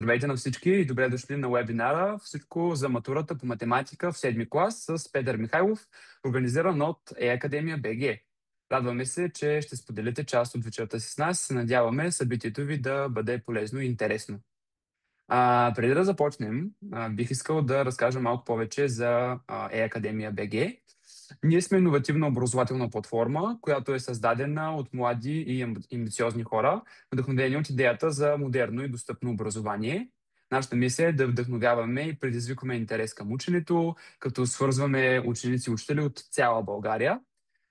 Здравейте на всички и добре дошли на вебинара "Всичко за матурата по математика в седми клас" с Петър Михайлов, организиран от Академия БГ. Радваме се, че ще споделите част от вечерта си с нас. Се надяваме събитието ви да бъде полезно и интересно. Преди да започнем, бих искал да разкажа малко повече за Академия БГ. Ние сме иновативна образователна платформа, която е създадена от млади и амбициозни хора, вдъхновени от идеята за модерно и достъпно образование. Нашата мисия е да вдъхновяваме и предизвикваме интерес към ученето, като свързваме ученици и учители от цяла България.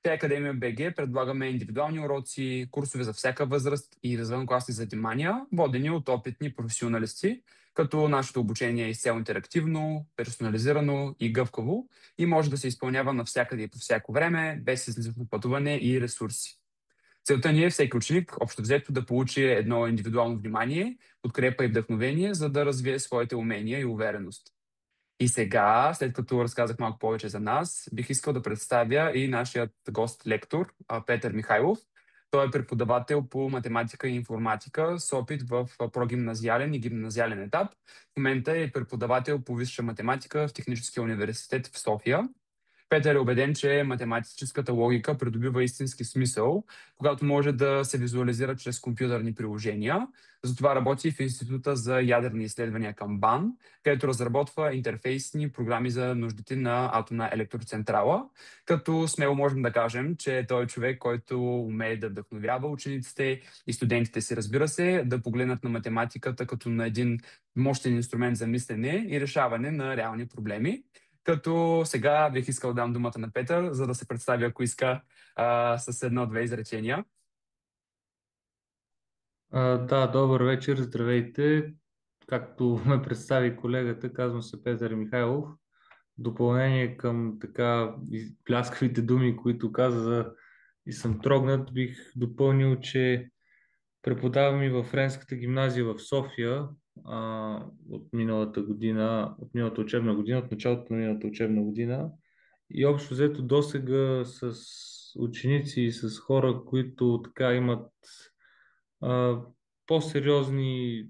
В Академия БГ предлагаме индивидуални уроци, курсове за всяка възраст и извънкласни занимания, водени от опитни професионалисти, като нашето обучение е изцяло интерактивно, персонализирано и гъвкаво и може да се изпълнява навсякъде и по всяко време, без излишно пътуване и ресурси. Целта ни е всеки ученик, общо взето, да получи едно индивидуално внимание, подкрепа и вдъхновение, за да развие своите умения и увереност. И сега, след като разказах малко повече за нас, бих искал да представя и нашият гост-лектор Петър Михайлов. Той е преподавател по математика и информатика с опит в прогимназиален и гимназиален етап. В момента е преподавател по висша математика в Техническия университет в София. Петър е убеден, че математическата логика придобива истински смисъл, когато може да се визуализира чрез компютърни приложения. Затова работи в Института за ядерни изследвания към БАН, където разработва интерфейсни програми за нуждите на атомна електроцентрала. Като смело можем да кажем, че той е човек, който умее да вдъхновява учениците и студентите си, разбира се, да погледнат на математиката като на един мощен инструмент за мислене и решаване на реални проблеми. Като сега бих искал да дам думата на Петър, за да се представи, ако иска, с едно-две изречения. Да, добър вечер, здравейте. Както ме представи колегата, казвам се Петър Михайлов. В допълнение към така пляскавите думи, които каза и съм трогнат, бих допълнил, че преподавам и във Френската гимназия в София от миналата година, от миналата учебна година, от началото на миналата учебна година. И общо взето досега с ученици и с хора, които така имат а, по-сериозни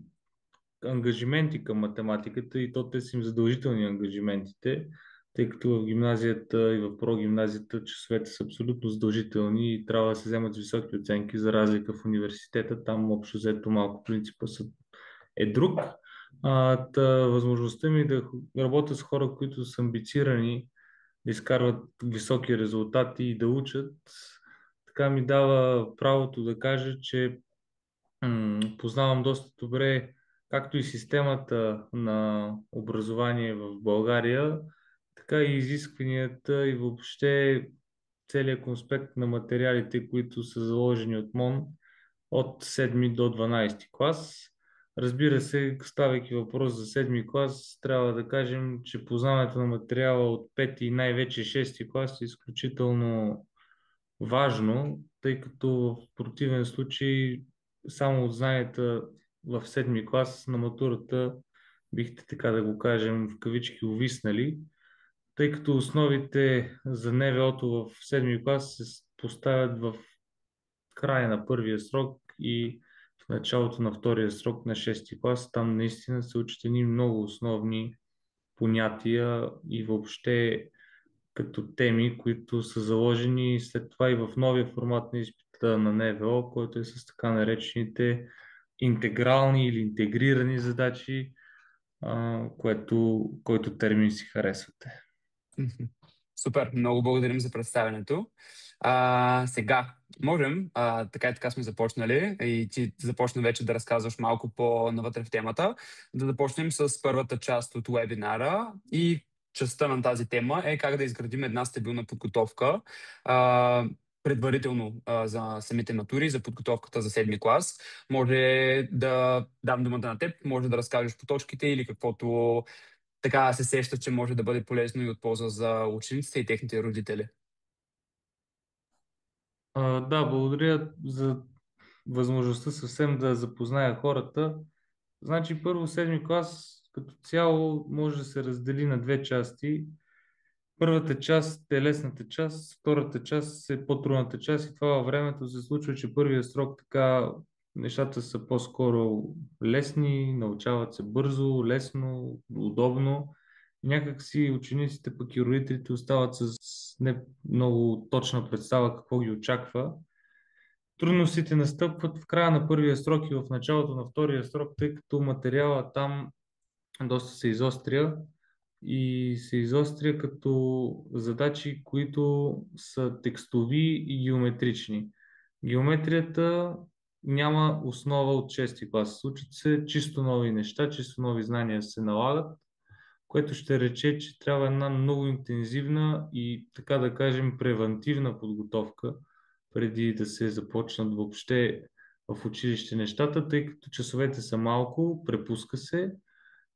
ангажименти към математиката и то те са им задължителни ангажиментите, тъй като в гимназията и в прогимназията часовете са абсолютно задължителни и трябва да се вземат с високи оценки, за разлика в университета. Там общо взето малко е друг. Възможността ми да работя с хора, които са амбицирани, да изкарват високи резултати и да учат, така ми дава правото да кажа, че познавам доста добре както и системата на образование в България, така и изискванията и въобще целият конспект на материалите, които са заложени от МОН от 7 до 12 клас. Разбира се, ставайки въпрос за 7 клас, трябва да кажем, че познаването на материала от 5 и най-вече 6 клас е изключително важно, тъй като в противен случай само от знанията в седми клас на матурата бихте, така да го кажем, в кавички увиснали, тъй като основите за НВО-то в седми клас се поставят в края на първия срок и в началото на втория срок на шести клас. Там наистина се учат едни много основни понятия и въобще като теми, които са заложени след това и в новия формат на изпита на НВО, който е с така наречените интегрални или интегрирани задачи, който термин си харесвате. Мгм. Супер, много благодарим за представянето. Сега, можем, така и така сме започнали и ти започна вече да разказваш малко по-навътре в темата, да започнем с първата част от вебинара и частта на тази тема е как да изградим една стабилна подготовка а, предварително за самите матури, за подготовката за седми клас. Може да дам думата на теб, може да разкажеш по точките или каквото така се сеща, че може да бъде полезно и от полза за учениците и техните родители. Да, благодаря за възможността съвсем да запозная хората. Значи първо седми клас като цяло може да се раздели на две части. Първата част е лесната част, втората част е по-трудната част и това във времето се случва, че първият срок така нещата са по-скоро лесни, научават се бързо, лесно, удобно. Някак си учениците пък и родителите остават с не много точна представа какво ги очаква. Трудностите настъпват в края на първия срок и в началото на втория срок, тъй като материала там доста се изостря и се изостря като задачи, които са текстови и геометрични. Геометрията няма основа от 6 клас. Случат се чисто нови неща, чисто нови знания се налагат, което ще рече, че трябва една много интензивна и, така да кажем, превантивна подготовка преди да се започнат въобще в училище нещата, тъй като часовете са малко, препуска се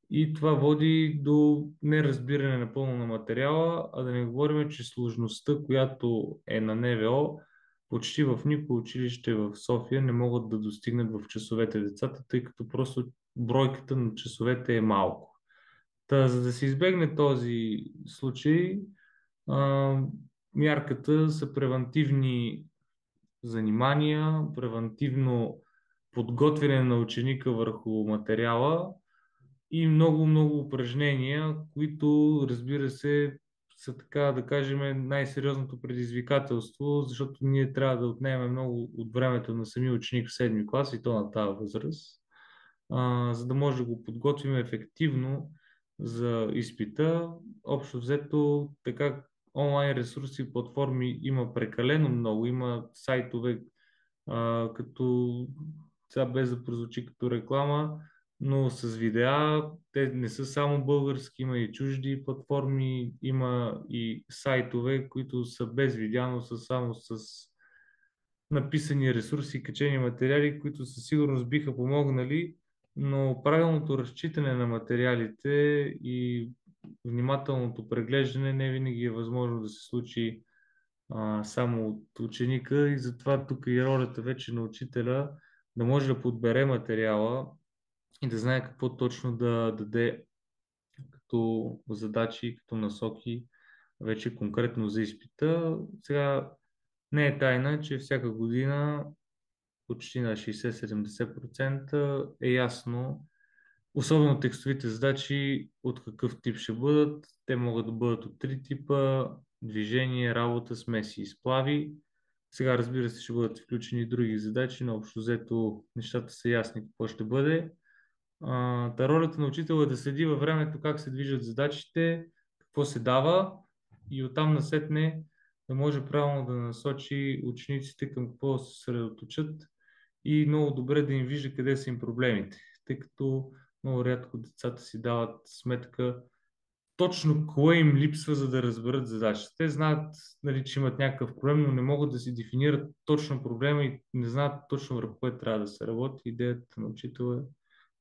и това води до неразбиране напълно на материала, а да не говорим, че сложността, която е на НВО, почти в никое училище в София не могат да достигнат в часовете децата, тъй като просто бройката на часовете е малко. Та, за да се избегне този случай, а, мярката са превантивни занимания, превантивно подготвяне на ученика върху материала и много упражнения, които, разбира се, са, така да кажем, най-сериозното предизвикателство, защото ние трябва да отнемем много от времето на самия ученик в 7 клас и то на тази възраст, за да може да го подготвим ефективно за изпита. Общо взето, така онлайн ресурси и платформи има прекалено много. Има сайтове, като сега без да прозвучи като реклама, но с видеа. Те не са само български, има и чужди платформи, има и сайтове, които са без видеа, но са само с написани ресурси и качени материали, които със сигурност биха помогнали, но правилното разчитане на материалите и внимателното преглеждане не винаги е възможно да се случи само от ученика и затова тук и ролята вече на учителя да може да подбере материала и да знае какво точно да даде като задачи, като насоки вече конкретно за изпита. Сега не е тайна, че всяка година почти на 60-70% е ясно, особено текстовите задачи, от какъв тип ще бъдат. Те могат да бъдат от 3 типа: движение, работа, смеси и сплави. Сега, разбира се, ще бъдат включени и други задачи, но общо взето нещата са ясни какво ще бъде. Та ролята на учител е да следи във времето как се движат задачите, какво се дава и оттам насетне да може правилно да насочи учениците към какво се съсредоточат и много добре да им вижда къде са им проблемите, тъй като много рядко децата си дават сметка точно кое им липсва, за да разберат задачата. Те знаят, нали, че имат някакъв проблем, но не могат да си дефинират точно проблема и не знаят точно върху кое трябва да се работи. Идеята на учител е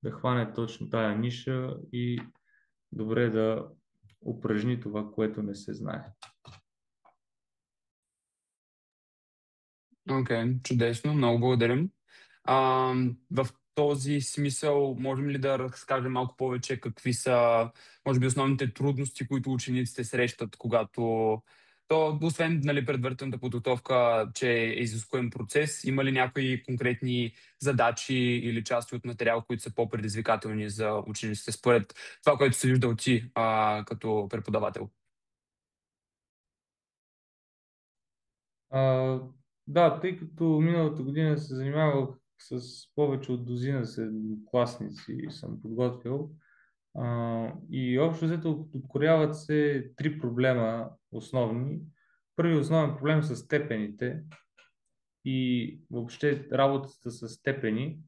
да хване точно тая ниша и добре да упражни това, което не се знае. Окей, чудесно, много благодарим. А, в този смисъл, можем ли да разкажем малко повече какви са, може би, основните трудности, които учениците срещат, когато то, освен, нали, предварителната подготовка, че е изискуем процес, има ли някои конкретни задачи или части от материал, които са по-предизвикателни за учениците, според това, което си виждал ти като преподавател? А, да, тъй като миналата година се занимавах с повече от дозина седмокласници и съм подготвил, и общо взето открояват се 3 проблема основни. Първият основен проблем са степените и въобще работата с степени,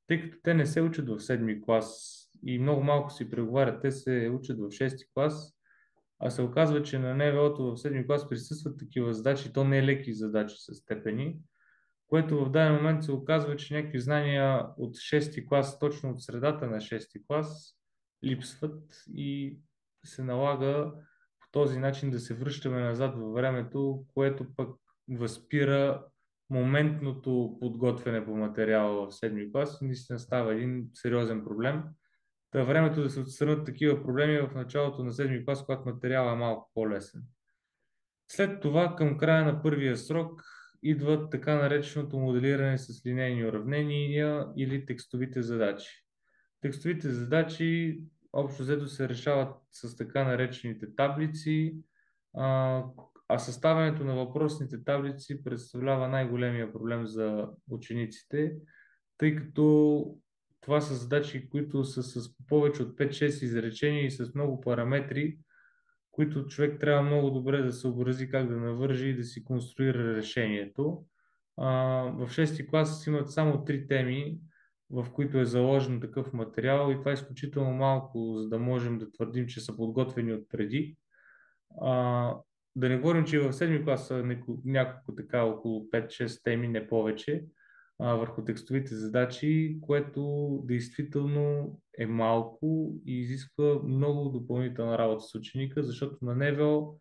тъй като те не се учат в 7 клас и много малко си преговарят. Те се учат в 6 клас, а се оказва, че на НВО-то в 7 клас присъстват такива задачи, то не е леки задачи с степени, което в даден момент се оказва, че някакви знания от 6 клас, точно от средата на 6 клас, липсват и се налага по този начин да се връщаме назад във времето, което пък възпира моментното подготвяне по материала в 7 клас и наистина става един сериозен проблем. Та времето да се отстранят такива проблеми в началото на 7 клас, когато материалът е малко по-лесен. След това, към края на първия срок, идва така нареченото моделиране с линейни уравнения или текстовите задачи. Текстовите задачи общо взето се решават с така наречените таблици, а, а съставянето на въпросните таблици представлява най-големия проблем за учениците, тъй като това са задачи, които са с повече от 5-6 изречения и с много параметри, които човек трябва много добре да съобрази как да навържи и да си конструира решението. В 6-ти клас имат само 3 теми, в които е заложен такъв материал и това е изключително малко, за да можем да твърдим, че са подготвени отпреди. А, да не говорим, че в 7-ми клас са няколко така, около 5-6 теми, не повече, върху текстовите задачи, което действително е малко и изисква много допълнителна работа с ученика, защото на НВО,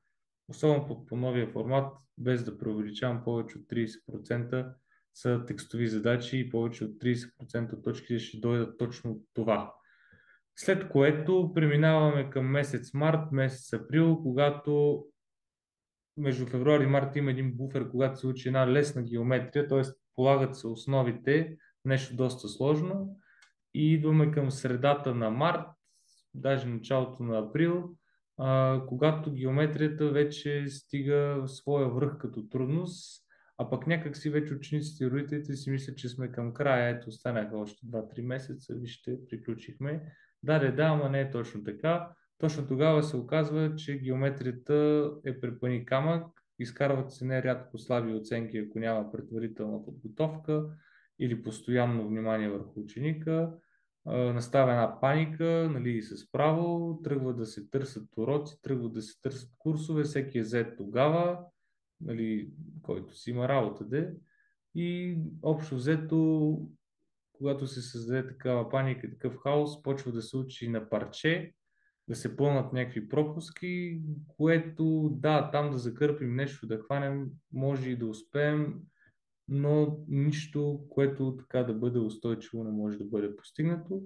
особено по новия формат, без да преувеличавам, повече от 30% са текстови задачи и повече от 30% от точките ще дойдат точно от това. След което преминаваме към месец март, месец април, когато между февруари и март има един буфер, когато се учи една лесна геометрия, т.е. полагат се основите, нещо доста сложно. И идваме към средата на март, даже началото на април, когато геометрията вече стига своя връх като трудност, а пък някак си вече учениците и родителите си мислят, че сме към края. Ето, останаха още 2-3 месеца, вижте, приключихме. Да, ама не е точно така. Точно тогава се оказва, че геометрията е препъни камък, изкарват се нерядко слаби оценки, ако няма предварителна подготовка или постоянно внимание върху ученика. Настава една паника, нали, и с право, тръгва да се търсят уроци, тръгва да се търсят курсове, всеки е зет тогава, нали, който си има работа де. И общо взето, когато се създаде такава паника и такъв хаос, почва да се учи на парче, да се пълнат някакви пропуски, което да, там да закърпим нещо, да хванем, може и да успеем, но нищо, което така да бъде устойчиво, не може да бъде постигнато.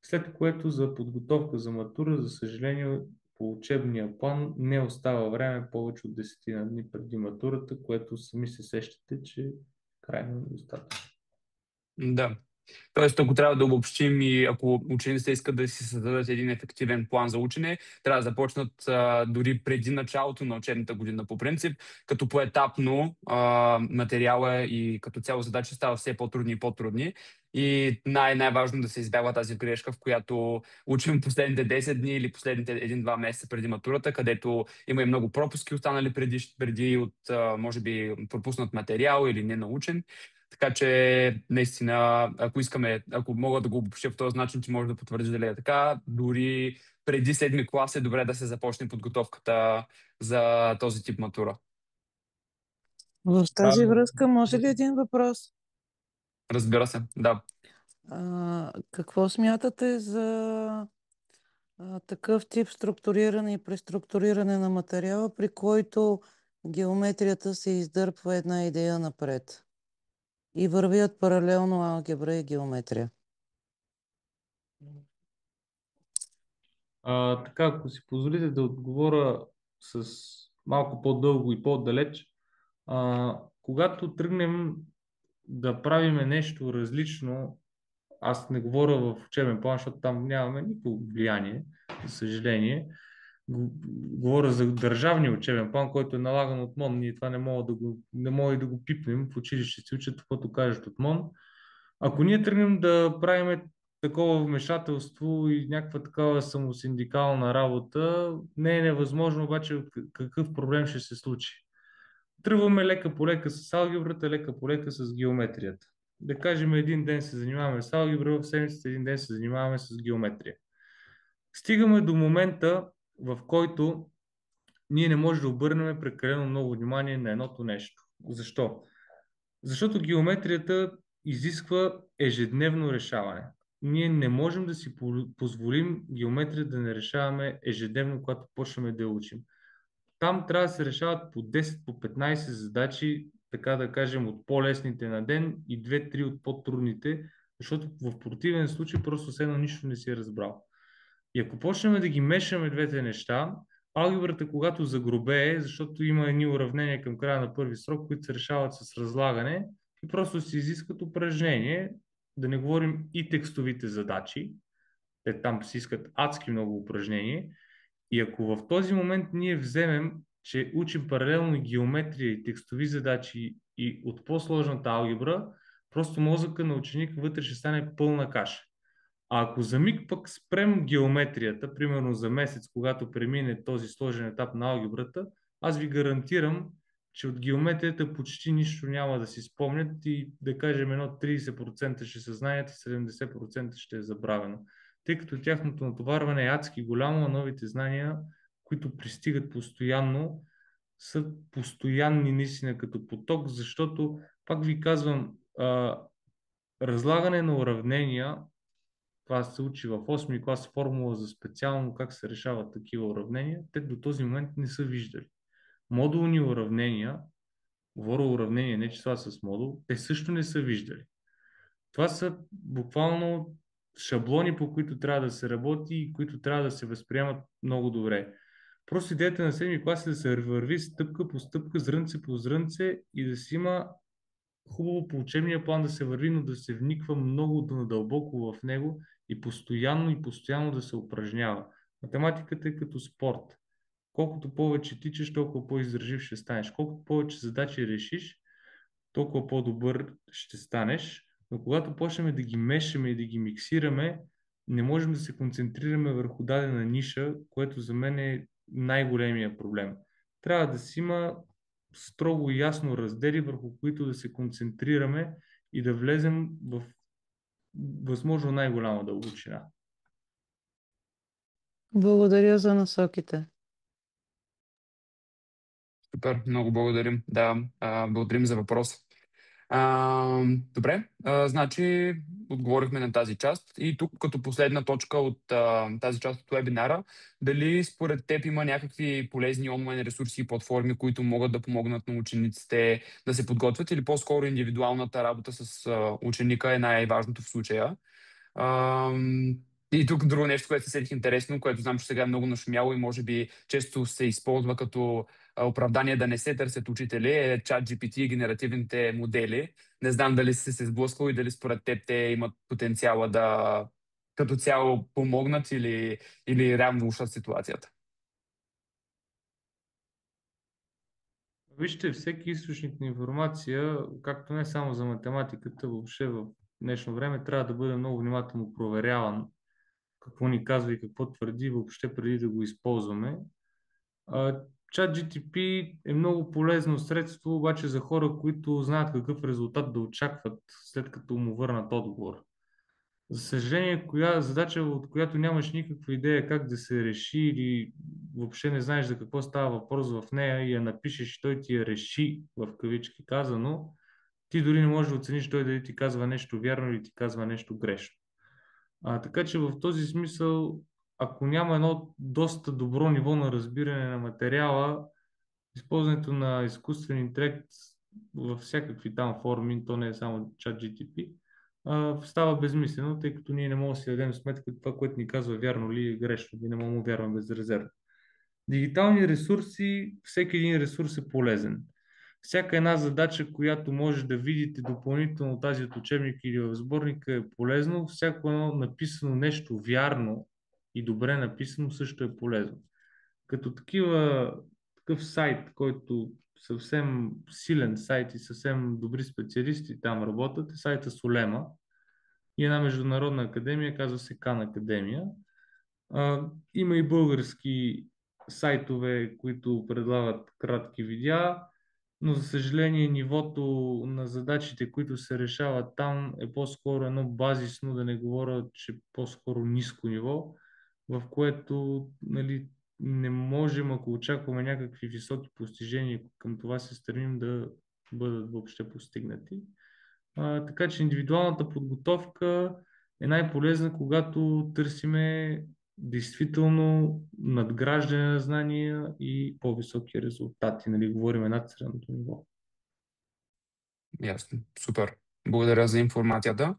След което за подготовка за матура, за съжаление, по учебния план не остава време повече от 10 дни преди матурата, което сами се сещате, че е крайно недостатъчно. Да. Тоест, ако трябва да обобщим и ако учениците искат да си създадат един ефективен план за учене, трябва да започнат дори преди началото на учебната година по принцип, като поетапно материала и като цяло задача става все по-трудни и по-трудни. И най-важно да се избягва тази грешка, в която учим последните 10 дни или последните 1-2 месеца преди матурата, където има и много пропуски останали преди от, може би, пропуснат материал или не научен. Така че, наистина, ако мога да го обобщя в този начин, че може да потвърдиш дали е така, дори преди 7-ми клас е добре да се започне подготовката за този тип матура. В тази връзка може ли един въпрос? Разбира се, да. Какво смятате за такъв тип структуриране и преструктуриране на материала, при който геометрията се издърпва една идея напред и вървят паралелно алгебра и геометрия? Така, ако си позволите да отговоря с малко по-дълго и по-далеч, когато тръгнем да правиме нещо различно, аз не говоря в учебен план, защото там нямаме никакво влияние, за съжаление. Говоря за държавния учебен план, който е налаган от МОН. Ние това не мога и да го пипнем. В училище си учат каквото кажат от МОН. Ако ние тръгнем да правим такова вмешателство и някаква такава самосиндикална работа, не е невъзможно обаче какъв проблем ще се случи. Тръгваме лека по лека с алгебрата, лека по лека с геометрията. Да кажем, един ден се занимаваме с алгебра, в седмицата един ден се занимаваме с геометрия. Стигаме до момента, в който ние не можем да обърнем прекалено много внимание на едното нещо. Защо? Защото геометрията изисква ежедневно решаване. Ние не можем да си позволим геометрия да не решаваме ежедневно, когато почнем да я учим. Там трябва да се решават по 10, по 15 задачи, така да кажем, от по-лесните на ден и 2-3 от по-трудните, защото в противен случай просто все едно нищо не си е разбрал. И ако почнем да ги мешаме двете неща, алгебрата, когато загробее, защото има едни уравнения към края на първи срок, които се решават с разлагане и просто се изискват упражнение, да не говорим и текстовите задачи, те там се искат адски много упражнения. И ако в този момент ние вземем, че учим паралелно и геометрия, и текстови задачи, и от по-сложната алгебра, просто мозъка на ученика вътре ще стане пълна каша. А ако за миг пък спрем геометрията, примерно за месец, когато премине този сложен етап на алгебрата, аз ви гарантирам, че от геометрията почти нищо няма да си спомнят и да кажем едно 30% ще се знаят и 70% ще е забравено. Тъй като тяхното натоварване е адски голямо, а новите знания, които пристигат постоянно, са постоянни наистина като поток, защото, пак ви казвам, разлагане на уравнения, това се учи в 8-ми клас формула за специално как се решават такива уравнения, те до този момент не са виждали. Модулни уравнения, говоря уравнения, не числа с модул, те също не са виждали. Това са буквално шаблони, по които трябва да се работи и които трябва да се възприемат много добре. Просто идеята на 7-ми клас е да се върви стъпка по стъпка, зрънце по зрънце и да си има хубаво по учебния план да се върви, но да се вниква много надълбоко в него и постоянно да се упражнява. Математиката е като спорт. Колкото повече тичаш, толкова по-издържив ще станеш. Колкото повече задачи решиш, толкова по-добър ще станеш. Но когато почнем да ги мешаме и да ги миксираме, не можем да се концентрираме върху дадена ниша, което за мен е най-големия проблем. Трябва да си има строго и ясно раздели, върху които да се концентрираме и да влезем в възможно най-голяма дълбочина. Благодаря за насоките. Супер, много благодарим. Да, благодарим за въпроса. Добре, значи отговорихме на тази част. И тук като последна точка от тази част от вебинара, дали според теб има някакви полезни онлайн ресурси и платформи, които могат да помогнат на учениците да се подготвят, или по-скоро индивидуалната работа с ученика е най-важното в случая? Ам, И тук друго нещо, което се сетих интересно, което знам, че сега е много нашумяло и може би често се използва като оправдание да не се търсят учители, е ChatGPT и генеративните модели. Не знам дали си се сблъскал и дали според теб те имат потенциала да като цяло помогнат или реално влушат ситуацията. Вижте, всеки източник на информация, както не само за математиката, въобще в днешно време трябва да бъде много внимателно проверяван какво ни казва и какво твърди въобще преди да го използваме. ChatGPT е много полезно средство, обаче за хора, които знаят какъв резултат да очакват, след като му върнат отговор. За съжаление, задача, от която нямаш никаква идея как да се реши или въобще не знаеш за какво става въпрос в нея и я напишеш и той ти я реши, в кавички казано, ти дори не можеш да оцениш той дали ти казва нещо вярно или ти казва нещо грешно. Така че в този смисъл, ако няма едно доста добро ниво на разбиране на материала, използването на изкуствен интелект във всякакви там форми, то не е само ChatGPT, става безмислено, тъй като ние не можем да си дадем сметка това, което ни казва вярно ли е грешно, ние не можем да му вярваме безрезервно. Дигитални ресурси, всеки един ресурс е полезен. Всяка една задача, която може да видите допълнително тази от учебника или в сборника е полезно. Всяко едно написано нещо вярно и добре написано също е полезно. Като такъв сайт, който съвсем силен сайт и съвсем добри специалисти там работят, е сайта Солема и една международна академия, казва се Кан Академия. Има и български сайтове, които предлагат кратки видеа, но за съжаление нивото на задачите, които се решават там е по-скоро едно базисно, да не говоря, че по-скоро ниско ниво, в което нали, не можем, ако очакваме някакви високи постижения, към това се стремим да бъдат въобще постигнати. Така че индивидуалната подготовка е най-полезна, когато търсиме действително надграждане на знания и по-високи резултати. Нали, говорим над средното ниво. Ясно. Супер. Благодаря за информацията.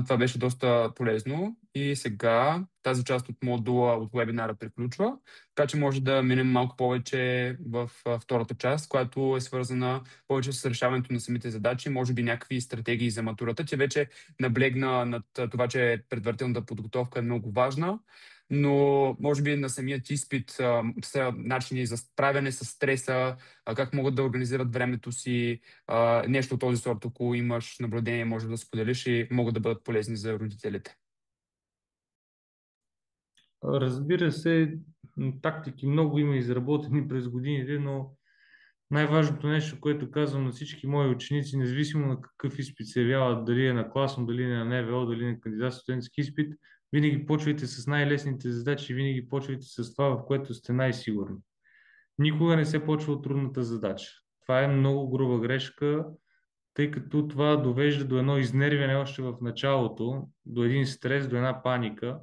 Това беше доста полезно и сега тази част от модула от вебинара приключва, така че може да минем малко повече в втората част, която е свързана повече с решаването на самите задачи, може би някакви стратегии за матурата. Тя вече наблегна над това, че предварителната подготовка е много важна, но може би на самият изпит са начини за справяне с стреса, как могат да организират времето си, нещо от този сорт, ако имаш наблюдение, може да споделиш и могат да бъдат полезни за родителите. Разбира се, тактики много има изработени през годините, но най-важното нещо, което казвам на всички мои ученици, независимо на какъв изпит се явяват, дали е на класно, дали е на НВО, дали е на кандидат студентски изпит, винаги почвайте с най-лесните задачи, винаги почвайте с това, в което сте най-сигурни. Никога не се почва от трудната задача. Това е много груба грешка, тъй като това довежда до едно изнервяне още в началото, до един стрес, до една паника,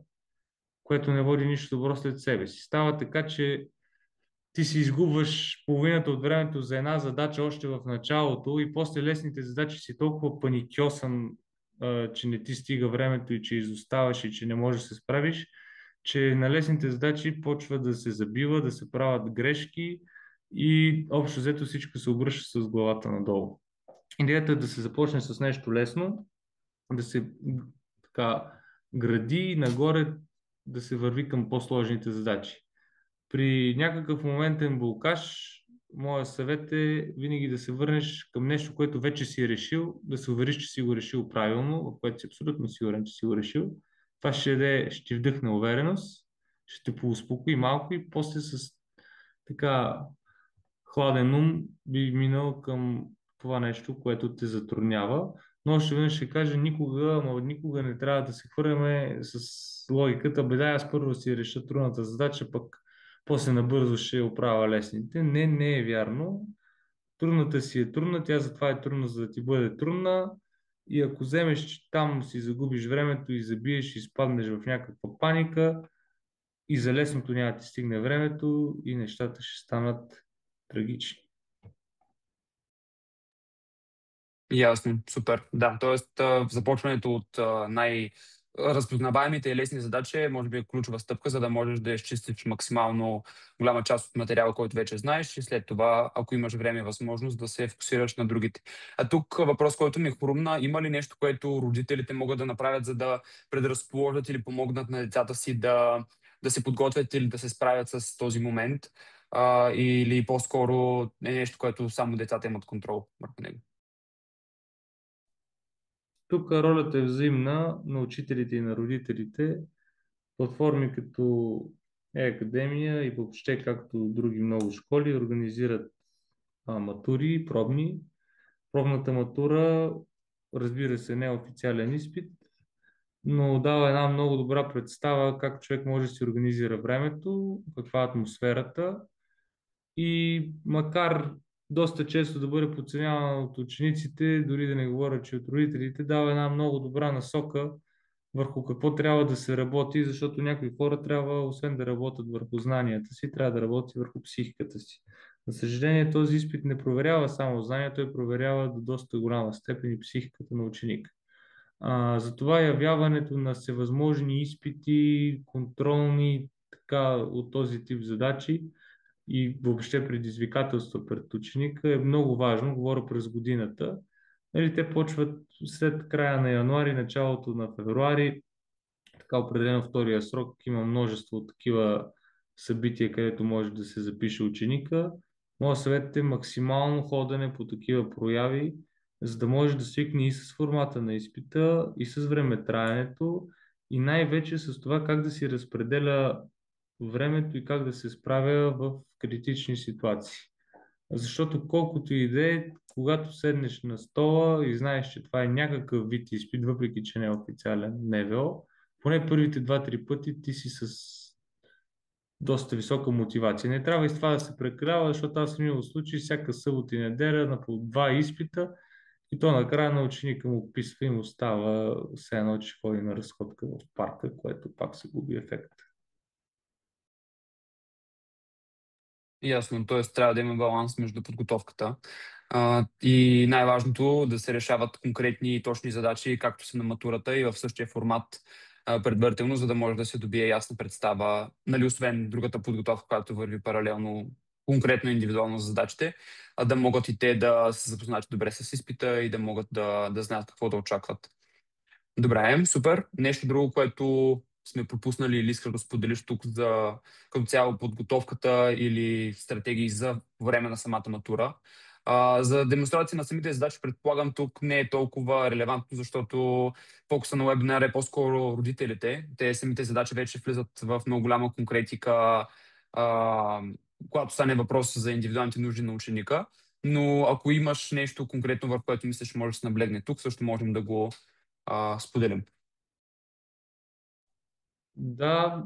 което не води нищо добро след себе си. Става така, че ти си изгубваш половината от времето за една задача още в началото и после лесните задачи си толкова паникьосан, че не ти стига времето и че изоставаш и че не можеш да се справиш, че на лесните задачи почва да се забива, да се правят грешки и общо взето всичко се обръща с главата надолу. Идеята е да се започне с нещо лесно, да се така гради нагоре, да се върви към по-сложните задачи. При някакъв моментен блокаж, моя съвет е винаги да се върнеш към нещо, което вече си е решил, да се увериш, че си го решил правилно, в което си абсолютно сигурен, че си го решил. Това ще ти вдъхне увереност, ще те поуспокои малко и после с така хладен ум би минал към това нещо, което те затруднява. Но още веднъж ще кажа, никога не трябва да се хвърляме с логиката, аз първо си реша трудната задача, пък после набързо ще оправя лесните. Не е вярно. Трудната си е трудна, тя затова е трудна, за да ти бъде трудна. И ако вземеш, че там си загубиш времето и забиеш и изпаднеш в някаква паника, и за лесното няма да ти стигне времето и нещата ще станат трагични. Ясно, супер. Да, т.е. започването от разпознаваемите и лесни задачи може би е ключова стъпка, за да можеш да изчистиш максимално голяма част от материала, който вече знаеш и след това, ако имаш време и възможност, да се фокусираш на другите. А тук въпрос, който ми хрумна, има ли нещо, което родителите могат да направят, за да предразположат или помогнат на децата си да се подготвят или да се справят с този момент? Или по-скоро е нещо, което само децата имат контрол върху него? Тук ролята е взаимна на учителите и на родителите. Платформи като Академия и въобще както други много школи организират матури, пробни. Пробната матура, разбира се, не е официален изпит, но дава една много добра представа как човек може да си организира времето, каква е атмосферата и макар доста често да бъде подценявана от учениците, дори да не говоря, че от родителите, дава една много добра насока върху какво трябва да се работи, защото някои хора трябва, освен да работят върху знанията си, трябва да работят върху психиката си. За съжаление, този изпит не проверява само знания, той проверява до доста голяма степен и психиката на ученика. Затова явяването на всевъзможни изпити, контролни, така от този тип задачи и въобще предизвикателства пред ученика е много важно, говоря през годината. Нали, те почват след края на януари, началото на февруари, така определено втория срок, има множество такива събития, където може да се запише ученика. Моят съвет е максимално ходене по такива прояви, за да може да свикне и с формата на изпита, и с времетраенето, и най-вече с това как да си разпределя времето и как да се справя в критични ситуации. Защото колкото и да е, когато седнеш на стола и знаеш, че това е някакъв вид изпит, въпреки че не е официален НВО, поне първите 2-3 пъти ти си с доста висока мотивация. Не трябва и с това да се прекалява, защото аз съм имал случай всяка събота и неделя на по 2 изпита и то накрая на ученика му писва и му става все едно, че ходи на разходка в парка, което пак се губи ефект. Ясно, т.е. трябва да има баланс между подготовката и най-важното да се решават конкретни и точни задачи, както са на матурата и в същия формат, предварително, за да може да се добие ясна представа, нали, освен другата подготовка, която върви паралелно, конкретно индивидуално за задачите, да могат и те да се запознаят добре с изпита и да могат да знаят какво да очакват. Добре, супер. Нещо друго, което сме пропуснали или искаш да споделиш тук за като цяло подготовката или стратегии за време на самата матура. За демонстрация на самите задачи, предполагам, тук не е толкова релевантно, защото фокуса на вебинара е по-скоро родителите. Те самите задачи вече влизат в много голяма конкретика, а, когато стане въпрос за индивидуалните нужди на ученика. Но ако имаш нещо конкретно, върху което мислиш, може да се наблегне тук, също можем да го споделим. Да,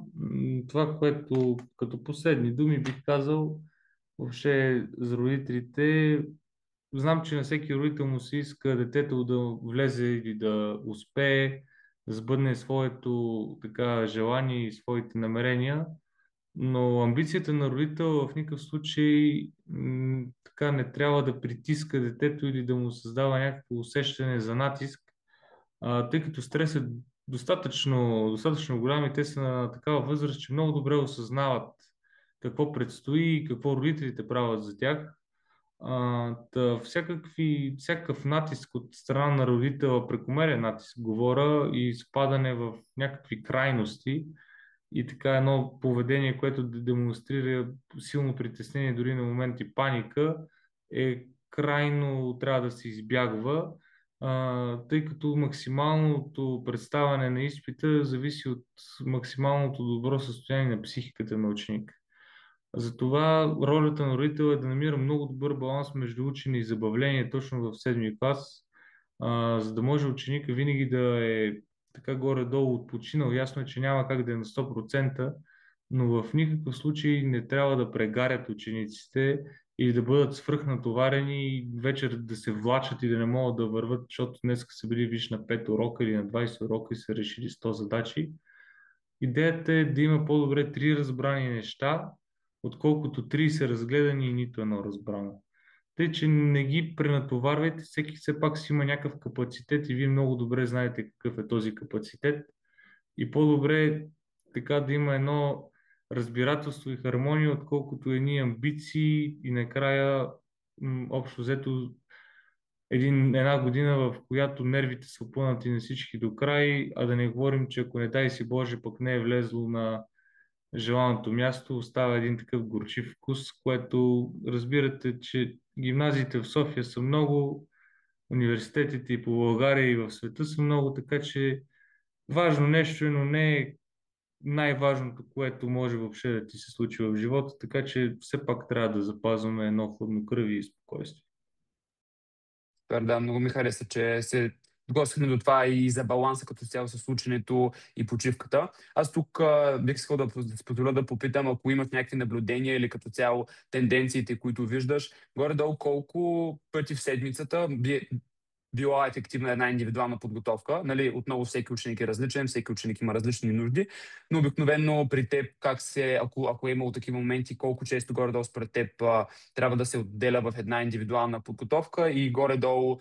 това, което като последни думи бих казал, въобще за родителите, знам, че на всеки родител му се иска детето да влезе или да успее, да сбъдне своето така желание и своите намерения, но амбицията на родител в никакъв случай така не трябва да притиска детето или да му създава някакво усещане за натиск, тъй като стресът е достатъчно голям и те са на такава възраст, че много добре осъзнават какво предстои и какво родителите правят за тях. Всякакъв натиск от страна на родителя, прекомерен натиск, говоря, и спадане в някакви крайности и така едно поведение, което демонстрира силно притеснение, дори на моменти паника, е крайно трябва да се избягва, тъй като максималното представяне на изпита зависи от максималното добро състояние на психиката на ученика. Затова ролята на родител е да намира много добър баланс между учене и забавление точно в седми клас, за да може ученика винаги да е така горе-долу отпочинал. Ясно е, че няма как да е на 100%, но в никакъв случай не трябва да прегарят учениците или да бъдат свръхнатоварени и вечер да се влачат и да не могат да върват, защото днес са били виж на 5 урока или на 20 урока и са решили 100 задачи. Идеята е да има по-добре 3 разбрани неща, отколкото 30 разгледани и нито едно разбрано. Тъй, че не ги пренатоварвайте, всеки все пак си има някакъв капацитет и вие много добре знаете какъв е този капацитет. И по-добре е така да има едно разбирателство и хармония, отколкото едни амбиции и накрая общо взето една година, в която нервите са опънати на всички до край, а да не говорим, че ако не дай си Боже, пък не е влезло на желаното място, остава един такъв горчив вкус, което разбирате, че гимназиите в София са много, университетите и по България и в света са много, така че важно нещо, но не е най-важното, което може въобще да ти се случи в живота, така че все пак трябва да запазваме едно хладнокръвие и спокойствие. Да, много ми хареса, че се докоснахме до това и за баланса като цяло с ученето и почивката. Аз тук бих искал да позволя да попитам, ако имаш някакви наблюдения или като цяло тенденциите, които виждаш, горе-долу колко пъти в седмицата била ефективна една индивидуална подготовка. Нали, отново всеки ученик е различен, всеки ученик има различни нужди, но обикновено при теб, ако е имало такива моменти, колко често горе-долу според теб трябва да се отделя в една индивидуална подготовка и горе-долу,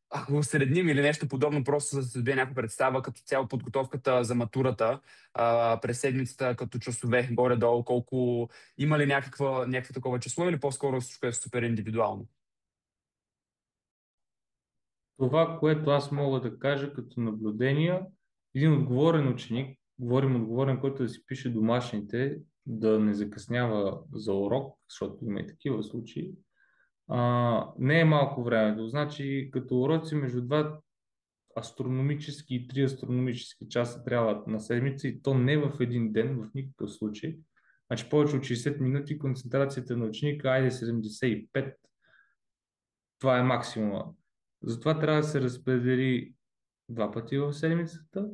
ако средним или нещо подобно, просто за да се добие някаква представа като цяло подготовката за матурата през седмицата като часове горе-долу, колко има ли някакво такова число или по-скоро всичко е супер индивидуално? Това, което аз мога да кажа като наблюдения, един отговорен ученик, говорим отговорен, който да си пише домашните, да не закъснява за урок, защото има и такива случаи, не е малко времето. Значи, като уроци между два астрономически и три астрономически часа трябва на седмица и то не в един ден, в никакъв случай. Значи повече от 60 минути концентрацията на ученика, айде 75, това е максимума. Затова трябва да се разпредели два пъти в седмицата,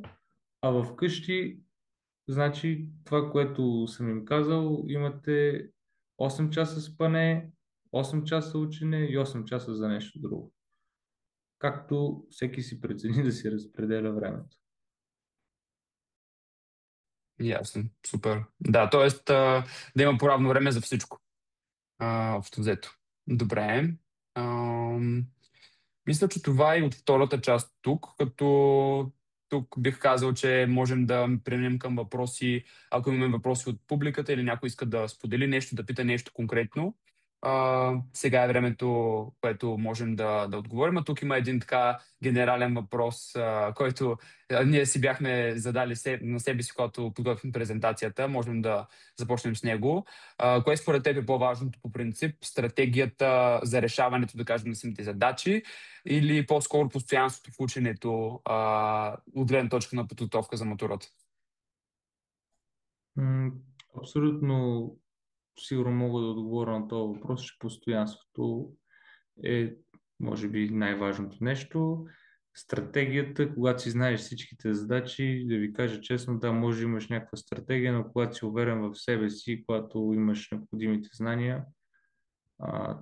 а в къщи, значи това, което съм им казал, имате 8 часа спане, 8 часа учене и 8 часа за нещо друго. Както всеки си прецени да си разпределя времето. Ясно, супер. Да, т.е. Да има по-равно време за всичко. Общо взето. Добре. Ам, Мисля, че това е от втората част тук, като тук бих казал, че можем да преминем към въпроси, ако имаме въпроси от публиката или някой иска да сподели нещо, да пита нещо конкретно. Сега е времето, което можем да отговорим. А тук има един така генерален въпрос, който ние си бяхме задали на себе си, когато подготвим презентацията. Можем да започнем с него. Кое според теб е по-важното по принцип? Стратегията за решаването, да кажем, на самите задачи или по-скоро постоянството в ученето от гледна точка на подготовка за матурата? М, Абсолютно сигурно мога да отговоря на този въпрос, че постоянството е, може би, най-важното нещо. Стратегията, когато си знаеш всичките задачи, да ви кажа честно, да, може да имаш някаква стратегия, но когато си уверен в себе си, когато имаш необходимите знания,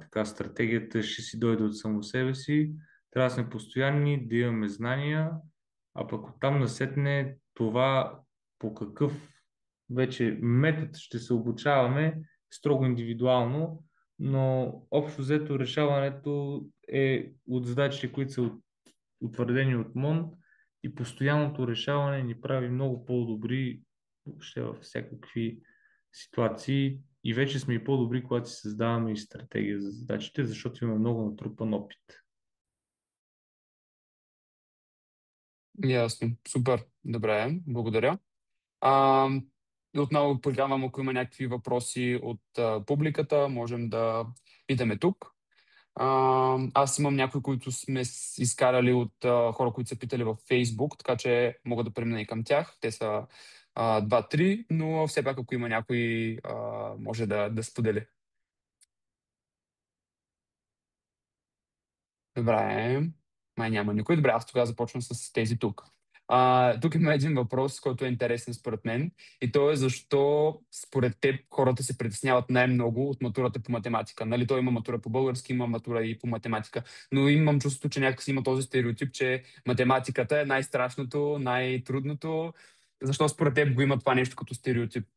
така стратегията ще си дойде от само себе си. Трябва да сме постоянни, да имаме знания, а пък оттам насетне това по какъв вече метод ще се обучаваме, строго индивидуално, но общо взето решаването е от задачите, които са утвърдени от МОН, и постоянното решаване ни прави много по-добри въобще във всякакви ситуации, и вече сме и по-добри, когато си създаваме и стратегия за задачите, защото имаме много натрупан опит. Ясно. Супер. Добре. Благодаря. А, Отново предлагам, ако има някакви въпроси от публиката, можем да питаме тук. Аз имам някои, които сме изкарали от хора, които са питали във Facebook, така че мога да премина и към тях. Те са 2-3, но все пак, ако има някой, може да сподели. Добре, май няма никой. Добре, аз тогава започвам с тези тук. Тук има един въпрос, който е интересен според мен, и то е защо според теб хората се притесняват най-много от матурата по математика. Нали, той има матура по български, има матура и по математика, но имам чувството, че някакси има този стереотип, че математиката е най-страшното, най-трудното. Защо според теб го има това нещо като стереотип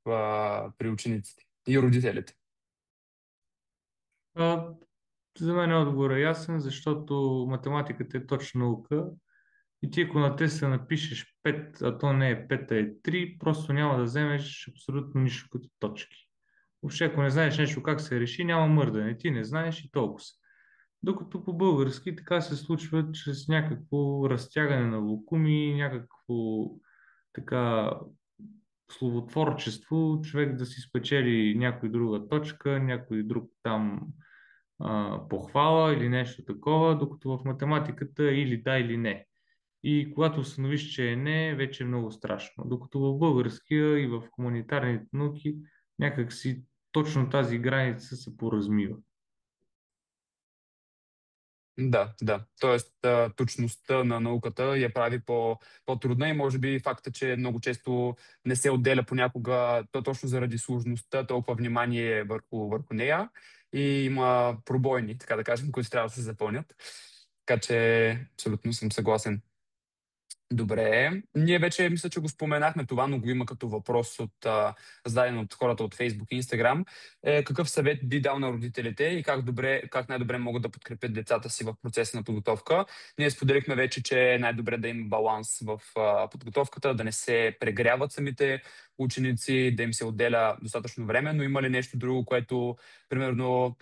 при учениците и родителите? А, за мен отговор е ясен, защото математиката е точна наука и ти ако на теста напишеш 5, а то не е 5, а е 3, просто няма да вземеш абсолютно нищо като точки. Въобще, ако не знаеш нещо как се реши, няма мърдане. Ти не знаеш и толкова. Докато по български така се случва чрез някакво разтягане на локуми, някакво така словотворчество, човек да си спечели някой друга точка, някой друг там похвала или нещо такова, докато в математиката е или да, или не. И когато установиш, че е не, вече е много страшно. Докато в българския и в хуманитарните науки някакси точно тази граница се поразмива. Да, да. Тоест, точността на науката я прави по-трудна и може би факта, че много често не се отделя понякога, то точно заради сложността, толкова внимание върху нея и има пробойни, така да кажем, които трябва да се запълнят. Така че абсолютно съм съгласен. Добре, ние вече мисля, че го споменахме това, но го има като въпрос зададен от хората от Facebook и Instagram. Какъв съвет би дал на родителите и как най-добре могат да подкрепят децата си в процеса на подготовка? Ние споделихме вече, че е най-добре да има баланс в подготовката, да не се прегряват самите ученици, да им се отделя достатъчно време, но има ли нещо друго, което, примерно,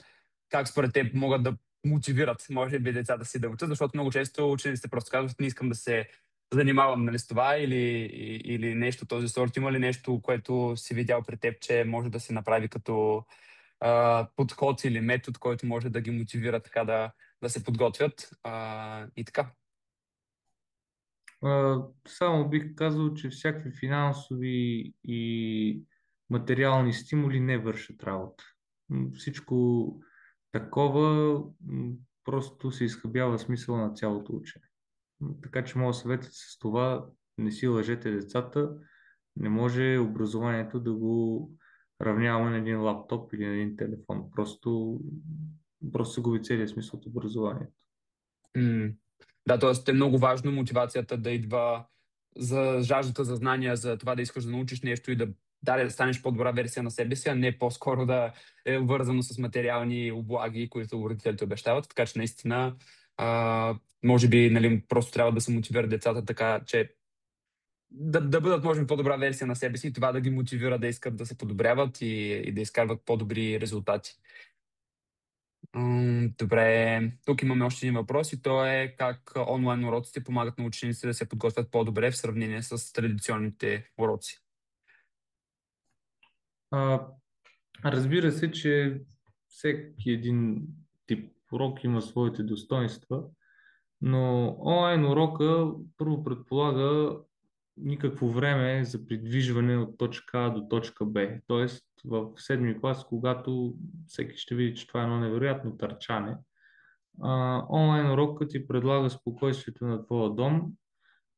как според теб могат да мотивират, може би, децата си да учат, защото много често учениците просто казват, не искам да се занимавам, нали, с това или нещо от този сорт. Има ли нещо, което си видял при теб, че може да се направи като подход или метод, който може да ги мотивира така да се подготвят и така? Само бих казал, че всякакви финансови и материални стимули не вършат работа. Всичко такова просто се изхъбява смисъла на цялото учене. Така че моят съвет е с това: не си лъжете децата, не може образованието да го равняваме на един лаптоп или на един телефон. Просто се губи целият смисъл от образованието. М. Да, т.е. е много важно мотивацията да идва за жаждата за знания, за това да искаш да научиш нещо и да станеш по-добра версия на себе си, а не по-скоро да е вързано с материални облаги, които родителите обещават. Така че наистина, може би, нали, просто трябва да се мотивират децата така, че да бъдат, може би, по-добра версия на себе си и това да ги мотивира да искат да се подобряват и да изкарват по-добри резултати. Добре, тук имаме още един въпрос и то е как онлайн уроците помагат на учениците да се подготвят по-добре в сравнение с традиционните уроци. А, разбира се, че всеки един тип урок има своите достоинства, но онлайн урока първо предполага никакво време за придвижване от точка А до точка Б. Тоест в седми клас, когато всеки ще види, че това е едно невероятно търчане, онлайн урокът ти предлага спокойствието на твоя дом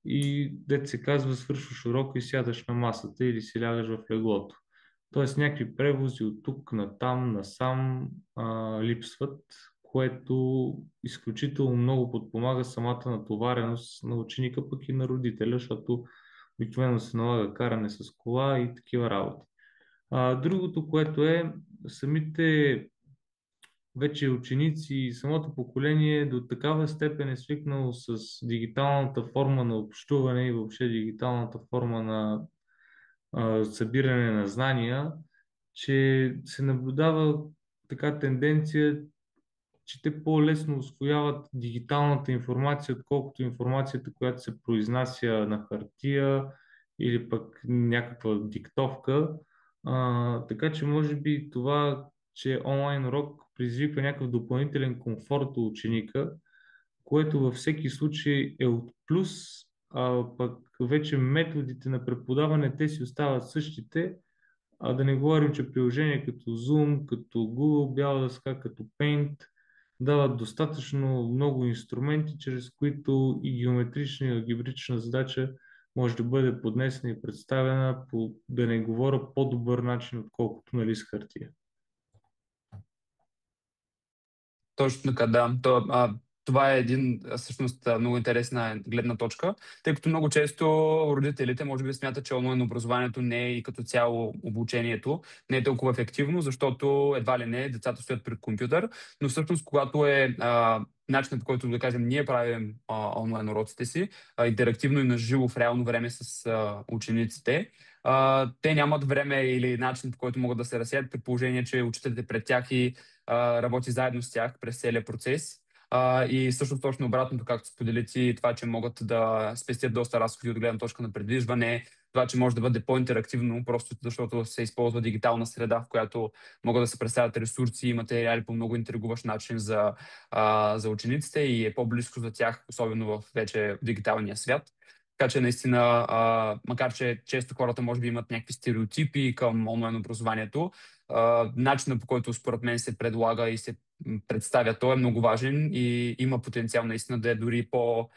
и дет се казва, свършваш урока и сядаш на масата или си лягаш в леглото. Тоест някакви превози от тук на там, насам липсват, което изключително много подпомага самата натовареност на ученика, пък и на родителя, защото обикновено се налага каране с кола и такива работи. Другото, което е, самите вече ученици и самото поколение до такава степен е свикнало с дигиталната форма на общуване и въобще дигиталната форма на събиране на знания, че се наблюдава така тенденция, че те по-лесно усвояват дигиталната информация, отколкото информацията, която се произнася на хартия или пък някаква диктовка. Така че може би това, че онлайн урок предизвиква някакъв допълнителен комфорт у ученика, което във всеки случай е от плюс, а пък вече методите на преподаване те си остават същите, а да не говорим, че приложения като Zoom, като Google, бяла дъска, като Paint дават достатъчно много инструменти, чрез които и геометрична и алгебрична задача може да бъде поднесена и представена по, да не говоря, по-добър начин, отколкото на лист хартия. Точно така, да. Това е един, всъщност, много интересна гледна точка, тъй като много често родителите може би смятат, че онлайн образованието не е и като цяло обучението не е толкова ефективно, защото едва ли не децата стоят пред компютър, но всъщност когато е начинът, по който, да кажем, ние правим онлайн уроците си, интерактивно и на живо в реално време с учениците, те нямат време или начин, по който могат да се разсеят, при положение, че учителят е пред тях и работи заедно с тях през целия процес. И също точно обратното, както сподели ти, това, че могат да спестят доста разходи от гледна точка на предвижване, това, че може да бъде по-интерактивно, просто защото се използва дигитална среда, в която могат да се представят ресурси и материали по много интригуващ начин за учениците и е по-близко за тях, особено в вече дигиталния свят. Така че наистина, макар че често хората може би имат някакви стереотипи към онлайн образованието, начинът, по който според мен се предлага и се представя, той е много важен и има потенциал наистина да е дори по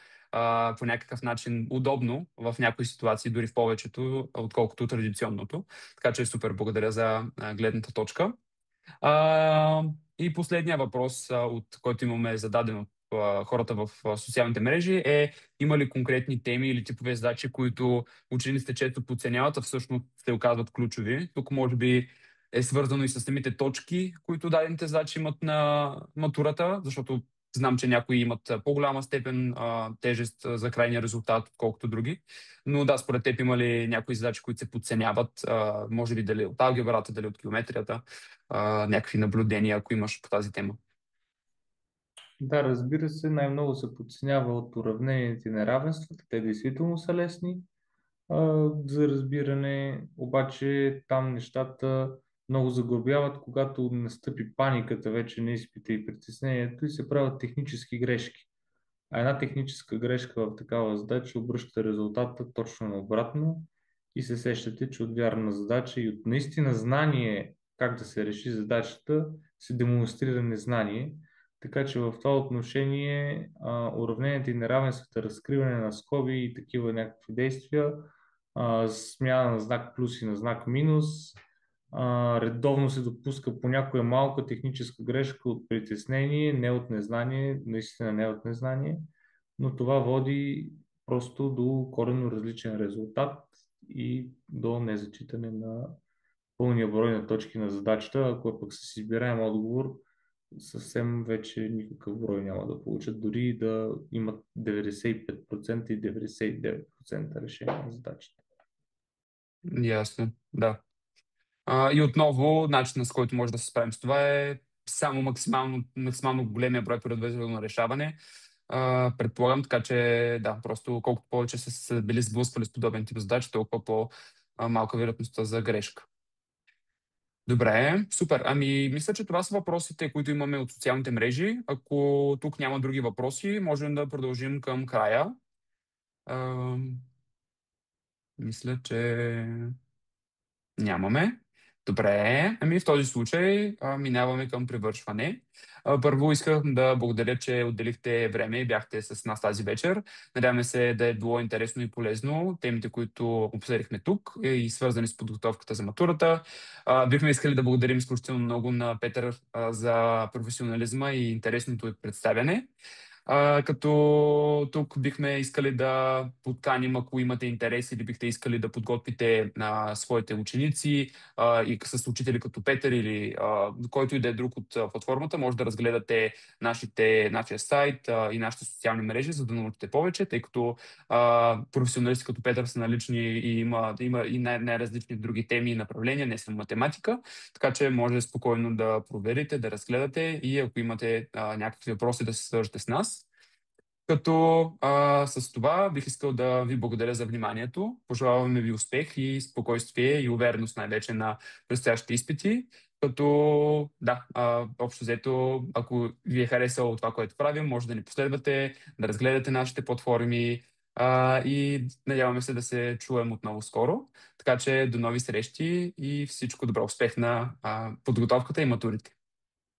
някакъв начин удобно в някои ситуации, дори в повечето, отколкото традиционното. Така че супер, благодаря за гледната точка. А, и последния въпрос, от който имаме зададен от хората в социалните мрежи е: има ли конкретни теми или типове задачи, които учениците често подценяват, а всъщност се оказват ключови? Тук може би е свързано и с самите точки, които дадените задачи имат на матурата, защото знам, че някои имат по-голяма степен тежест за крайния резултат, отколкото други. Но да, според теб има ли някои задачи, които се подценяват, може би дали от алгебрата, дали от геометрията, някакви наблюдения, ако имаш по тази тема? Да, разбира се, най-много се подценява от уравненията и неравенствата. Те действително са лесни за разбиране, обаче там нещата много заглъбяват, когато настъпи паниката вече на изпита и притеснението и се правят технически грешки. А една техническа грешка в такава задача обръща резултата точно наобратно и се сещате, че от вярна задача и от наистина знание как да се реши задачата се демонстрира незнание. Така че в това отношение уравненията и неравенствата, разкриване на скоби и такива някакви действия, смяна на знак плюс и на знак минус, редовно се допуска по някоя малка техническа грешка от притеснение, не от незнание, наистина не от незнание, но това води просто до коренно различен резултат и до незачитане на пълния брой на точки на задачата, ако е пък с избираем отговор, съвсем вече никакъв брой няма да получат, дори и да имат 95% и 99% решение на задачите. Ясно, да. И отново, начинът с който може да се справим с това е само максимално големия брой предварително решаване. Предполагам, така че да, просто колкото повече са били сблъсквали с подобен тип задачи, толкова по-малка вероятността за грешка. Добре, супер. Ами, мисля, че това са въпросите, които имаме от социалните мрежи. Ако тук няма други въпроси, можем да продължим към края. А, Мисля, че нямаме. Добре, ами в този случай минаваме към привършване. Първо искам да благодаря, че отделихте време и бяхте с нас тази вечер. Надяваме се да е било интересно и полезно темите, които обсъдихме тук и свързани с подготовката за матурата. Бихме искали да благодарим изключително много на Петър за професионализма и интересното й представяне. Като тук бихме искали да подканим, ако имате интерес или бихте искали да подготвите своите ученици и с учители като Петър или който и да е друг от платформата, може да разгледате нашия сайт и нашите социални мрежи, за да научите повече, тъй като професионалисти като Петър са налични и има и най-различни други теми и направления, не само математика, така че може спокойно да проверите, да разгледате и ако имате някакви въпроси да се свържете с нас. Като с това бих искал да ви благодаря за вниманието. Пожелаваме ви успех и спокойствие и увереност най-вече на предстоящите изпити. Като да, общо взето, ако ви е харесало това, което правим, може да ни последвате, да разгледате нашите платформи и надяваме се да се чуем отново скоро. Така че до нови срещи и всичко добро, успех на подготовката и матурите.